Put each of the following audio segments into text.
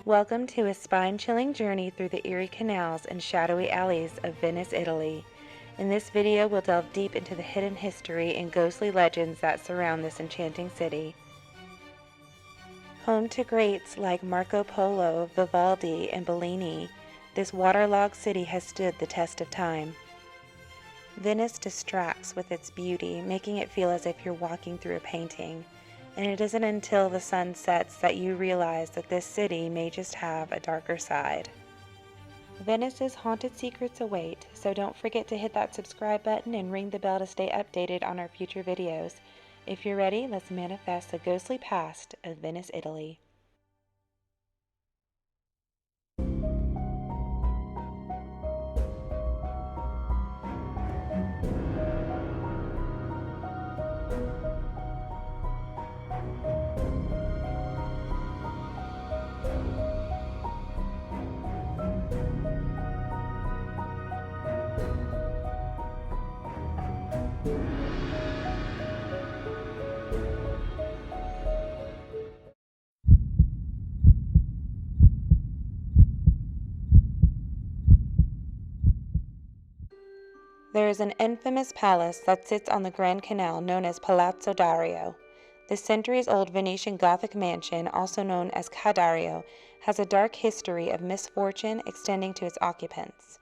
Welcome to a spine-chilling journey through the eerie canals and shadowy alleys of Venice, Italy. In this video, we'll delve deep into the hidden history and ghostly legends that surround this enchanting city. Home to greats like Marco Polo, Vivaldi, and Bellini, this waterlogged city has stood the test of time. Venice distracts with its beauty, making it feel as if you're walking through a painting. And it isn't until the sun sets that you realize that this city may just have a darker side. Venice's haunted secrets await, so don't forget to hit that subscribe button and ring the bell to stay updated on our future videos. If you're ready, let's manifest the ghostly past of Venice, Italy. There is an infamous palace that sits on the Grand Canal known as Palazzo Dario. This centuries-old Venetian Gothic mansion, also known as Ca' Dario, has a dark history of misfortune extending to its occupants.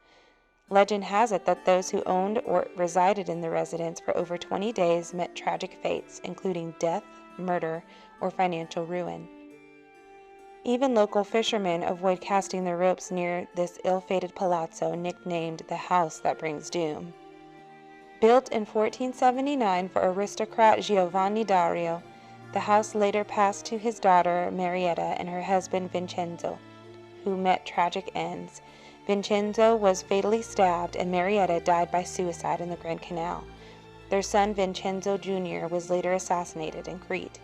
Legend has it that those who owned or resided in the residence for over 20 days met tragic fates, including death, murder, or financial ruin. Even local fishermen avoid casting their ropes near this ill-fated palazzo, nicknamed the House That Brings Doom. Built in 1479 for aristocrat Giovanni Dario, the house later passed to his daughter Marietta and her husband Vincenzo, who met tragic ends. Vincenzo was fatally stabbed and Marietta died by suicide in the Grand Canal. Their son Vincenzo Jr. was later assassinated in Crete.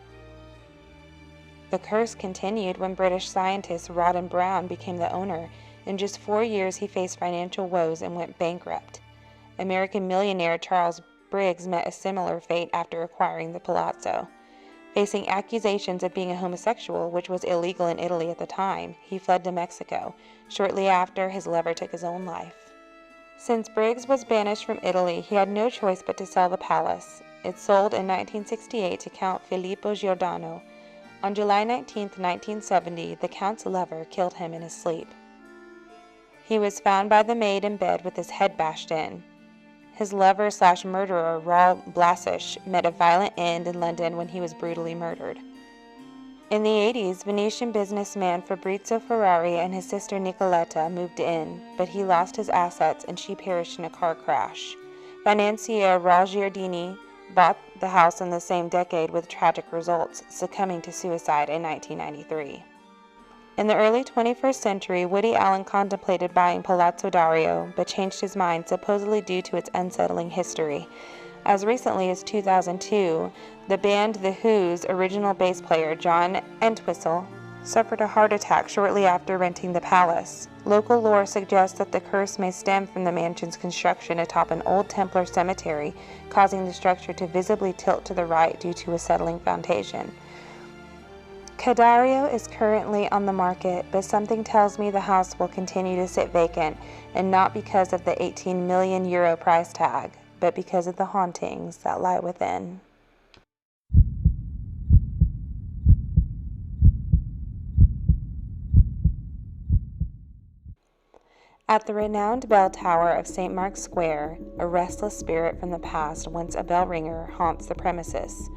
The curse continued when British scientist Rawdon Brown became the owner. In just 4 years, he faced financial woes and went bankrupt. American millionaire Charles Briggs met a similar fate after acquiring the palazzo. Facing accusations of being a homosexual, which was illegal in Italy at the time, he fled to Mexico. Shortly after, his lover took his own life. Since Briggs was banished from Italy, he had no choice but to sell the palace. It sold in 1968 to Count Filippo Giordano. On July 19, 1970, the Count's lover killed him in his sleep. He was found by the maid in bed with his head bashed in. His lover/murderer, Raul Blasisch, met a violent end in London when he was brutally murdered. In the 80s, Venetian businessman Fabrizio Ferrari and his sister Nicoletta moved in, but he lost his assets and she perished in a car crash. Financier Raul Giardini bought the house in the same decade with tragic results, succumbing to suicide in 1993. In the early 21st century, Woody Allen contemplated buying Palazzo Dario, but changed his mind supposedly due to its unsettling history. As recently as 2002, the band The Who's original bass player John Entwistle suffered a heart attack shortly after renting the palace. Local lore suggests that the curse may stem from the mansion's construction atop an old Templar cemetery, causing the structure to visibly tilt to the right due to a settling foundation. Ca' Dario is currently on the market, but something tells me the house will continue to sit vacant, and not because of the €18 million price tag, but because of the hauntings that lie within. At the renowned bell tower of St. Mark's Square, a restless spirit from the past, once a bell ringer, haunts the premises.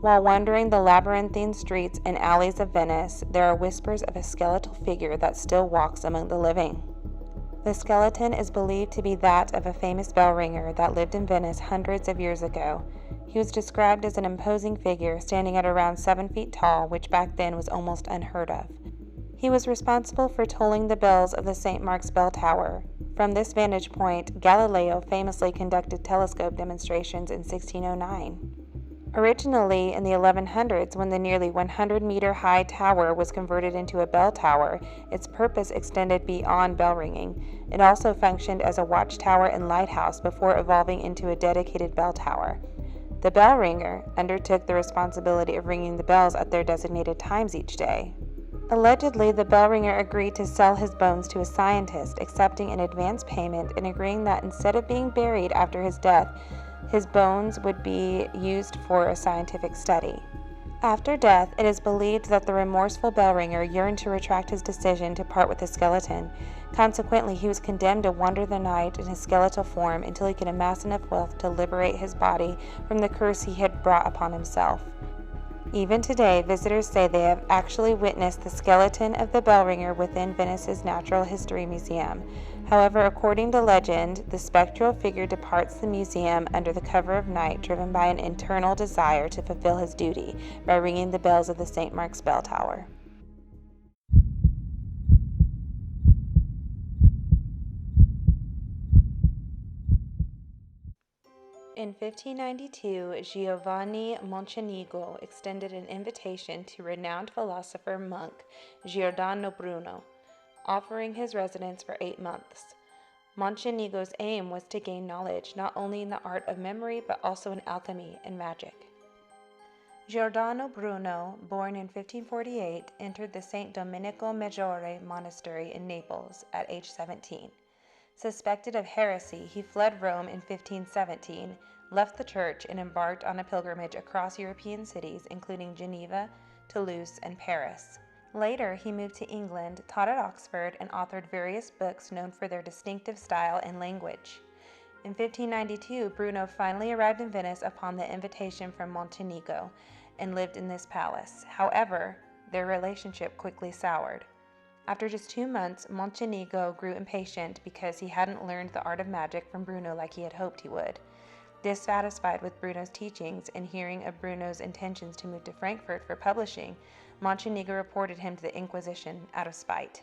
While wandering the labyrinthine streets and alleys of Venice, there are whispers of a skeletal figure that still walks among the living. The skeleton is believed to be that of a famous bell ringer that lived in Venice hundreds of years ago. He was described as an imposing figure, standing at around 7 feet tall, which back then was almost unheard of. He was responsible for tolling the bells of the St. Mark's Bell Tower. From this vantage point, Galileo famously conducted telescope demonstrations in 1609. Originally in the 1100s, when the nearly 100-meter-high tower was converted into a bell tower, its purpose extended beyond bell ringing. It also functioned as a watchtower and lighthouse before evolving into a dedicated bell tower. The bell ringer undertook the responsibility of ringing the bells at their designated times each day. Allegedly, the bell ringer agreed to sell his bones to a scientist, accepting an advance payment and agreeing that instead of being buried after his death, his bones would be used for a scientific study. After death, it is believed that the remorseful bell ringer yearned to retract his decision to part with his skeleton. Consequently, he was condemned to wander the night in his skeletal form until he could amass enough wealth to liberate his body from the curse he had brought upon himself. Even today, visitors say they have actually witnessed the skeleton of the bell ringer within Venice's Natural History Museum. However, according to legend, the spectral figure departs the museum under the cover of night, driven by an internal desire to fulfill his duty by ringing the bells of the St. Mark's bell tower. In 1592, Giovanni Mocenigo extended an invitation to renowned philosopher monk Giordano Bruno, offering his residence for 8 months. Mocenigo's aim was to gain knowledge not only in the art of memory but also in alchemy and magic. Giordano Bruno, born in 1548, entered the St. Domenico Maggiore monastery in Naples at age 17. Suspected of heresy, he fled Rome in 1517, left the church, and embarked on a pilgrimage across European cities, including Geneva, Toulouse, and Paris. Later, he moved to England, taught at Oxford, and authored various books known for their distinctive style and language. In 1592, Bruno finally arrived in Venice upon the invitation from Mocenigo and lived in this palace. However, their relationship quickly soured. After just 2 months, Mocenigo grew impatient because he hadn't learned the art of magic from Bruno like he had hoped he would. Dissatisfied with Bruno's teachings and hearing of Bruno's intentions to move to Frankfurt for publishing, Mocenigo reported him to the Inquisition out of spite.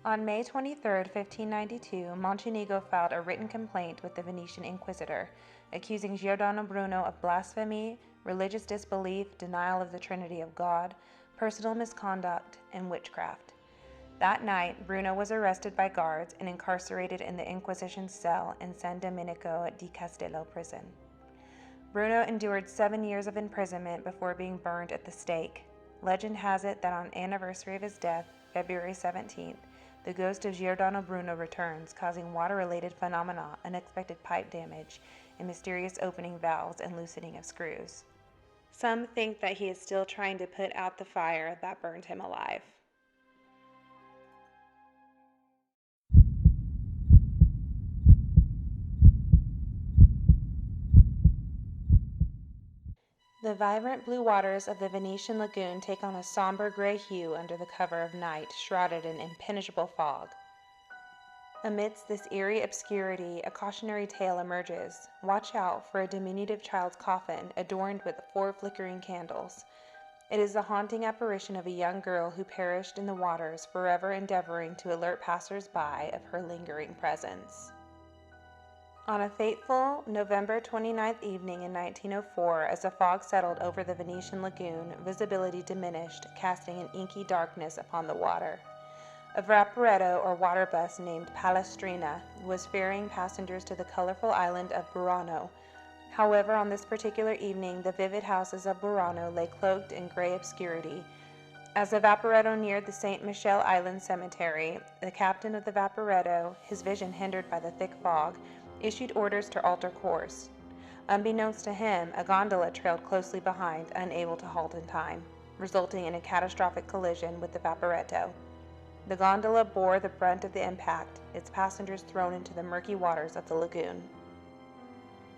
On May 23, 1592, Mocenigo filed a written complaint with the Venetian Inquisitor, accusing Giordano Bruno of blasphemy, religious disbelief, denial of the Trinity of God, personal misconduct, and witchcraft. That night, Bruno was arrested by guards and incarcerated in the Inquisition's cell in San Domenico di Castello prison. Bruno endured 7 years of imprisonment before being burned at the stake. Legend has it that on the anniversary of his death, February 17th, the ghost of Giordano Bruno returns, causing water-related phenomena, unexpected pipe damage, and mysterious opening valves and loosening of screws. Some think that he is still trying to put out the fire that burned him alive. The vibrant blue waters of the Venetian lagoon take on a somber gray hue under the cover of night, shrouded in impenetrable fog. Amidst this eerie obscurity, a cautionary tale emerges. Watch out for a diminutive child's coffin adorned with 4 flickering candles. It is the haunting apparition of a young girl who perished in the waters, forever endeavoring to alert passers-by of her lingering presence. On a fateful November 29th evening in 1904, as the fog settled over the Venetian lagoon, visibility diminished, casting an inky darkness upon the water. A vaporetto or water bus named Palestrina was ferrying passengers to the colorful island of Burano. However, on this particular evening, the vivid houses of Burano lay cloaked in gray obscurity. As the vaporetto neared the St. Michel Island cemetery, the captain of the vaporetto, his vision hindered by the thick fog, issued orders to alter course. Unbeknownst to him, a gondola trailed closely behind, unable to halt in time, resulting in a catastrophic collision with the vaporetto. The gondola bore the brunt of the impact, its passengers thrown into the murky waters of the lagoon.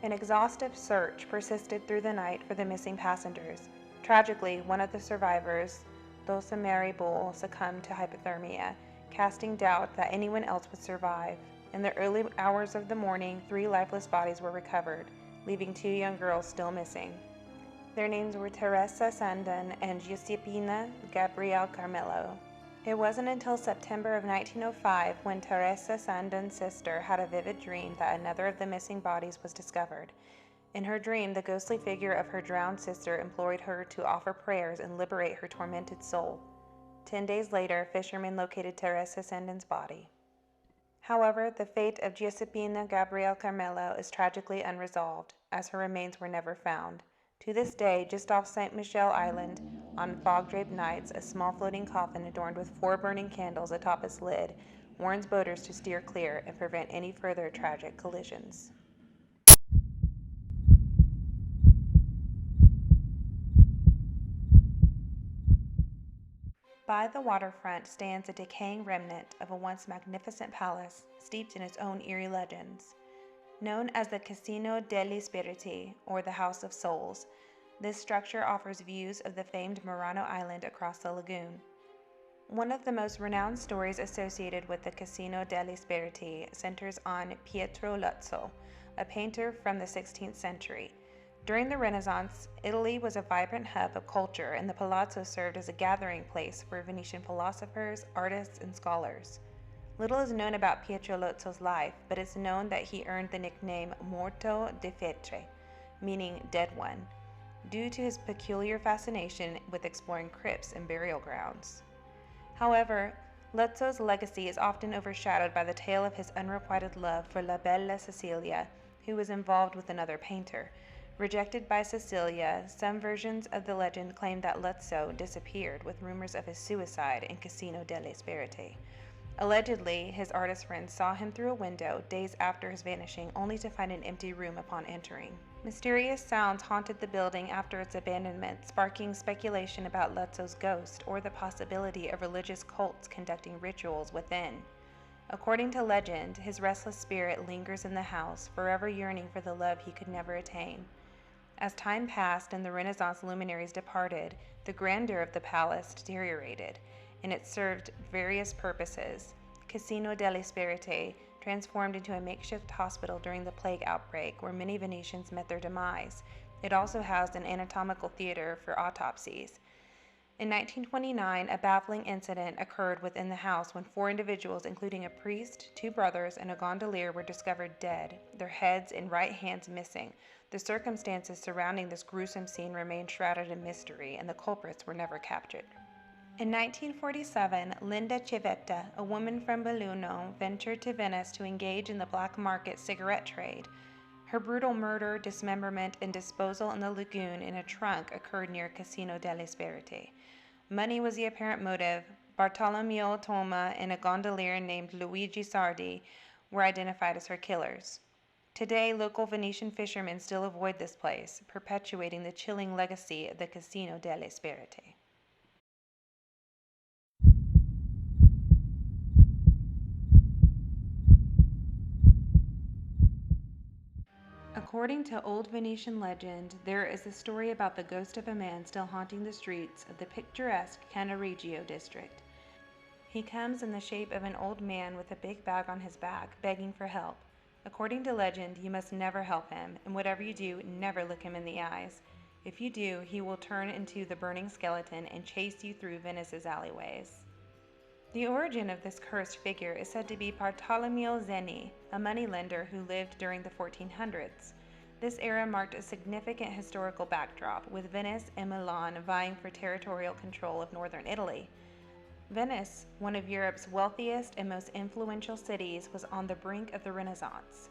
An exhaustive search persisted through the night for the missing passengers. Tragically, one of the survivors, Dulce Mary Bull, succumbed to hypothermia, casting doubt that anyone else would survive. In the early hours of the morning, 3 lifeless bodies were recovered, leaving 2 young girls still missing. Their names were Teresa Sandon and Giuseppina Gabrielle Carmelo. It wasn't until September of 1905 when Teresa Sandon's sister had a vivid dream that another of the missing bodies was discovered. In her dream, the ghostly figure of her drowned sister implored her to offer prayers and liberate her tormented soul. 10 days later, fishermen located Teresa Sandon's body. However, the fate of Giuseppina Gabrielle Carmelo is tragically unresolved, as her remains were never found. To this day, just off St. Michel Island, On fog-draped nights, a small floating coffin adorned with 4 burning candles atop its lid warns boaters to steer clear and prevent any further tragic collisions. By the waterfront stands a decaying remnant of a once magnificent palace steeped in its own eerie legends. Known as the Casino degli Spiriti, or the House of Souls, this structure offers views of the famed Murano Island across the lagoon. One of the most renowned stories associated with the Casino degli Spiriti centers on Pietro Luzzo, a painter from the 16th century. During the Renaissance, Italy was a vibrant hub of culture, and the Palazzo served as a gathering place for Venetian philosophers, artists, and scholars. Little is known about Pietro Luzzo's life, but it's known that he earned the nickname Morto di Fetre, meaning dead one, due to his peculiar fascination with exploring crypts and burial grounds. However, Luzzo's legacy is often overshadowed by the tale of his unrequited love for La Bella Cecilia, who was involved with another painter. Rejected by Cecilia, some versions of the legend claim that Luzzo disappeared, with rumors of his suicide in Casino degli Spiriti. Allegedly, his artist friends saw him through a window days after his vanishing, only to find an empty room upon entering. Mysterious sounds haunted the building after its abandonment, sparking speculation about Luzzo's ghost or the possibility of religious cults conducting rituals within. According to legend, his restless spirit lingers in the house, forever yearning for the love he could never attain. As time passed and the Renaissance luminaries departed, the grandeur of the palace deteriorated, and it served various purposes. Casino degli Spiriti transformed into a makeshift hospital during the plague outbreak, where many Venetians met their demise. It also housed an anatomical theater for autopsies. In 1929, a baffling incident occurred within the house when 4 individuals, including a priest, 2 brothers, and a gondolier, were discovered dead, their heads and right hands missing. The circumstances surrounding this gruesome scene remained shrouded in mystery, and the culprits were never captured. In 1947, Linda Civetta, a woman from Belluno, ventured to Venice to engage in the black market cigarette trade. Her brutal murder, dismemberment, and disposal in the lagoon in a trunk occurred near Casino degli Spiriti. Money was the apparent motive. Bartolomeo Toma and a gondolier named Luigi Sardi were identified as her killers. Today, local Venetian fishermen still avoid this place, perpetuating the chilling legacy of the Casino degli Spiriti. According to old Venetian legend, there is a story about the ghost of a man still haunting the streets of the picturesque Cannaregio district. He comes in the shape of an old man with a big bag on his back, begging for help. According to legend, you must never help him, and whatever you do, never look him in the eyes. If you do, he will turn into the burning skeleton and chase you through Venice's alleyways. The origin of this cursed figure is said to be Bartolomeo Zeni, a moneylender who lived during the 1400s. This era marked a significant historical backdrop, with Venice and Milan vying for territorial control of northern Italy. Venice, one of Europe's wealthiest and most influential cities, was on the brink of the Renaissance.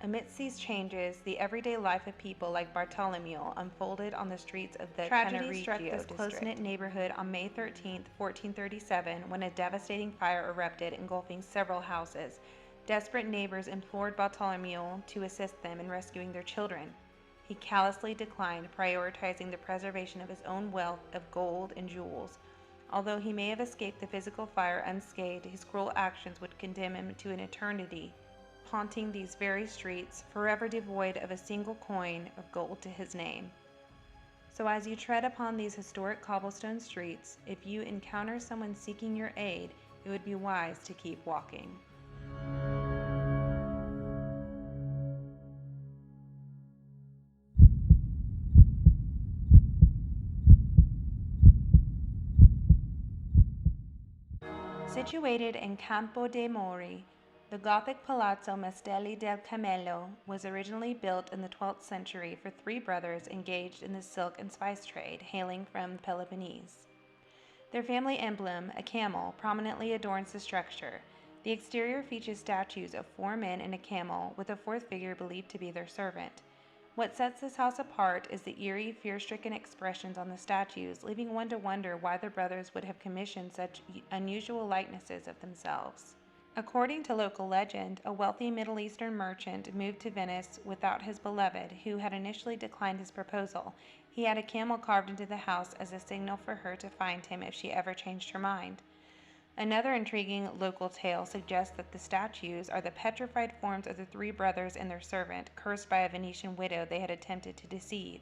Amidst these changes, the everyday life of people like Bartolomeo unfolded on the streets of the Cannaregio struck this close-knit neighborhood on May 13, 1437, when a devastating fire erupted, engulfing several houses. Desperate neighbors implored Bartolomeo to assist them in rescuing their children. He callously declined, prioritizing the preservation of his own wealth of gold and jewels. Although he may have escaped the physical fire unscathed, his cruel actions would condemn him to an eternity, haunting these very streets, forever devoid of a single coin of gold to his name. So as you tread upon these historic cobblestone streets, if you encounter someone seeking your aid, it would be wise to keep walking. Situated in Campo de Mori, the Gothic Palazzo del Cammello was originally built in the 12th century for 3 brothers engaged in the silk and spice trade, hailing from Peloponnese. Their family emblem, a camel, prominently adorns the structure. The exterior features statues of 4 men and a camel, with a 4th figure believed to be their servant. What sets this house apart is the eerie, fear-stricken expressions on the statues, leaving one to wonder why the brothers would have commissioned such unusual likenesses of themselves. According to local legend, a wealthy Middle Eastern merchant moved to Venice without his beloved, who had initially declined his proposal. He had a camel carved into the house as a signal for her to find him if she ever changed her mind. Another intriguing local tale suggests that the statues are the petrified forms of the three brothers and their servant, cursed by a Venetian widow they had attempted to deceive.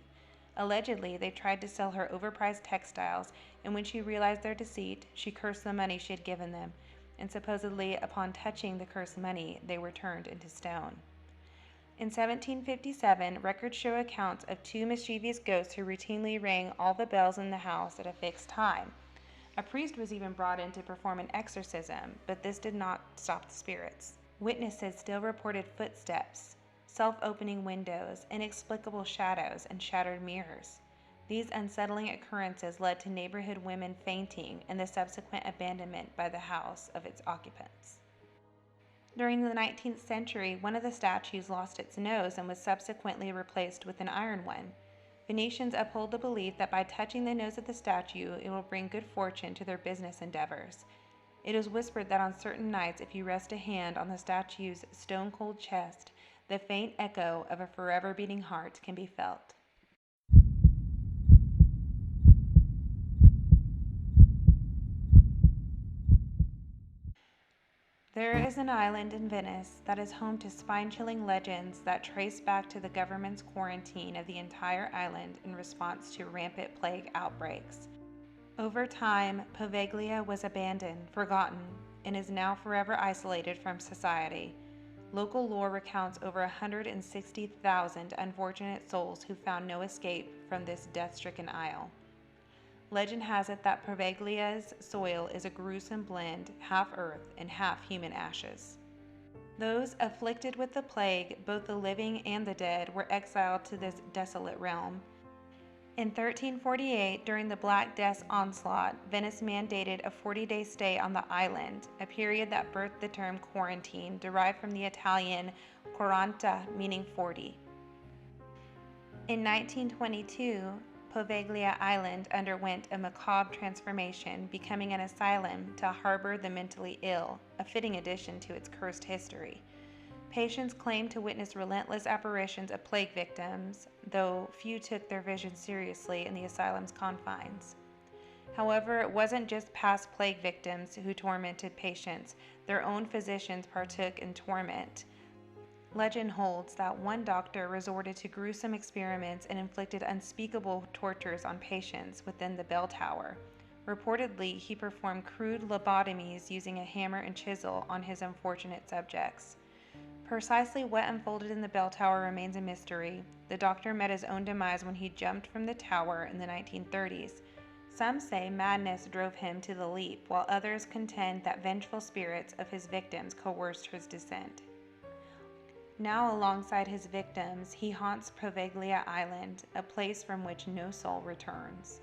Allegedly, they tried to sell her overpriced textiles, and when she realized their deceit, she cursed the money she had given them, and supposedly upon touching the cursed money, they were turned into stone. In 1757, records show accounts of two mischievous ghosts who routinely rang all the bells in the house at a fixed time. A priest was even brought in to perform an exorcism, but this did not stop the spirits. Witnesses still reported footsteps, self-opening windows, inexplicable shadows, and shattered mirrors. These unsettling occurrences led to neighborhood women fainting and the subsequent abandonment by the house of its occupants. During the 19th century, one of the statues lost its nose and was subsequently replaced with an iron one. Venetians uphold the belief that by touching the nose of the statue, it will bring good fortune to their business endeavors. It is whispered that on certain nights, if you rest a hand on the statue's stone-cold chest, the faint echo of a forever beating heart can be felt. There is an island in Venice that is home to spine-chilling legends that trace back to the government's quarantine of the entire island in response to rampant plague outbreaks. Over time, Poveglia was abandoned, forgotten, and is now forever isolated from society. Local lore recounts over 160,000 unfortunate souls who found no escape from this death-stricken isle. Legend has it that Poveglia's soil is a gruesome blend, half earth and half human ashes. Those afflicted with the plague, both the living and the dead, were exiled to this desolate realm. In 1348, during the Black Death's onslaught, Venice mandated a 40-day stay on the island, a period that birthed the term quarantine, derived from the Italian quaranta, meaning 40. In 1922, Poveglia Island underwent a macabre transformation, becoming an asylum to harbor the mentally ill, a fitting addition to its cursed history. Patients claimed to witness relentless apparitions of plague victims, though few took their visions seriously in the asylum's confines. However, it wasn't just past plague victims who tormented patients, their own physicians partook in torment. Legend holds that one doctor resorted to gruesome experiments and inflicted unspeakable tortures on patients within the bell tower. Reportedly, he performed crude lobotomies using a hammer and chisel on his unfortunate subjects. Precisely what unfolded in the bell tower remains a mystery. The doctor met his own demise when he jumped from the tower in the 1930s. Some say madness drove him to the leap, while others contend that vengeful spirits of his victims coerced his descent. Now, alongside his victims, he haunts Poveglia Island, a place from which no soul returns.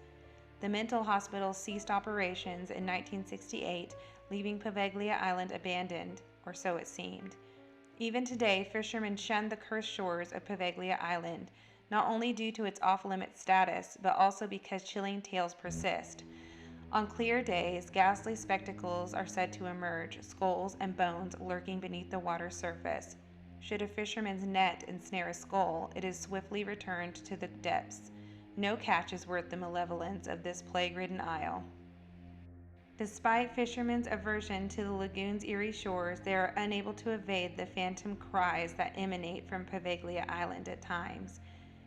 The mental hospital ceased operations in 1968, leaving Poveglia Island abandoned, or so it seemed. Even today, fishermen shun the cursed shores of Poveglia Island, not only due to its off-limits status, but also because chilling tales persist. On clear days, ghastly spectacles are said to emerge, skulls and bones lurking beneath the water's surface. Should a fisherman's net ensnare a skull, it is swiftly returned to the depths. No catch is worth the malevolence of this plague-ridden isle. Despite fishermen's aversion to the lagoon's eerie shores, they are unable to evade the phantom cries that emanate from Poveglia Island at times.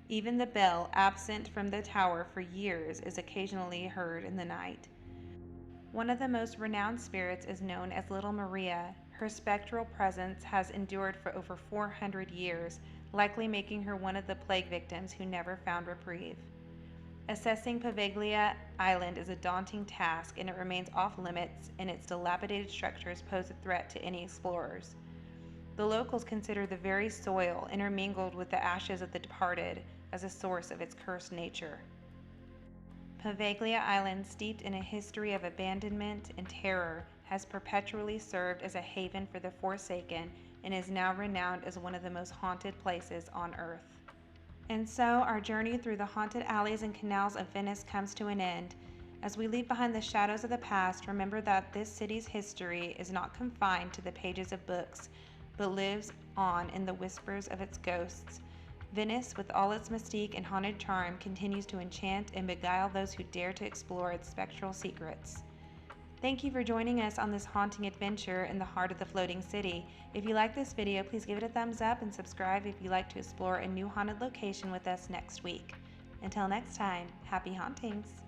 Even the bell, absent from the tower for years, is occasionally heard in the night. One of the most renowned spirits is known as Little Maria. Her spectral presence has endured for over 400 years, likely making her one of the plague victims who never found reprieve. Assessing Poveglia Island is a daunting task, and it remains off-limits, and its dilapidated structures pose a threat to any explorers. The locals consider the very soil, intermingled with the ashes of the departed, as a source of its cursed nature. Poveglia Island, steeped in a history of abandonment and terror, has perpetually served as a haven for the forsaken and is now renowned as one of the most haunted places on Earth. And so our journey through the haunted alleys and canals of Venice comes to an end. As we leave behind the shadows of the past, remember that this city's history is not confined to the pages of books, but lives on in the whispers of its ghosts. Venice, with all its mystique and haunted charm, continues to enchant and beguile those who dare to explore its spectral secrets. Thank you for joining us on this haunting adventure in the heart of the floating city. If you like this video, please give it a thumbs up and subscribe if you'd like to explore a new haunted location with us next week. Until next time, happy hauntings!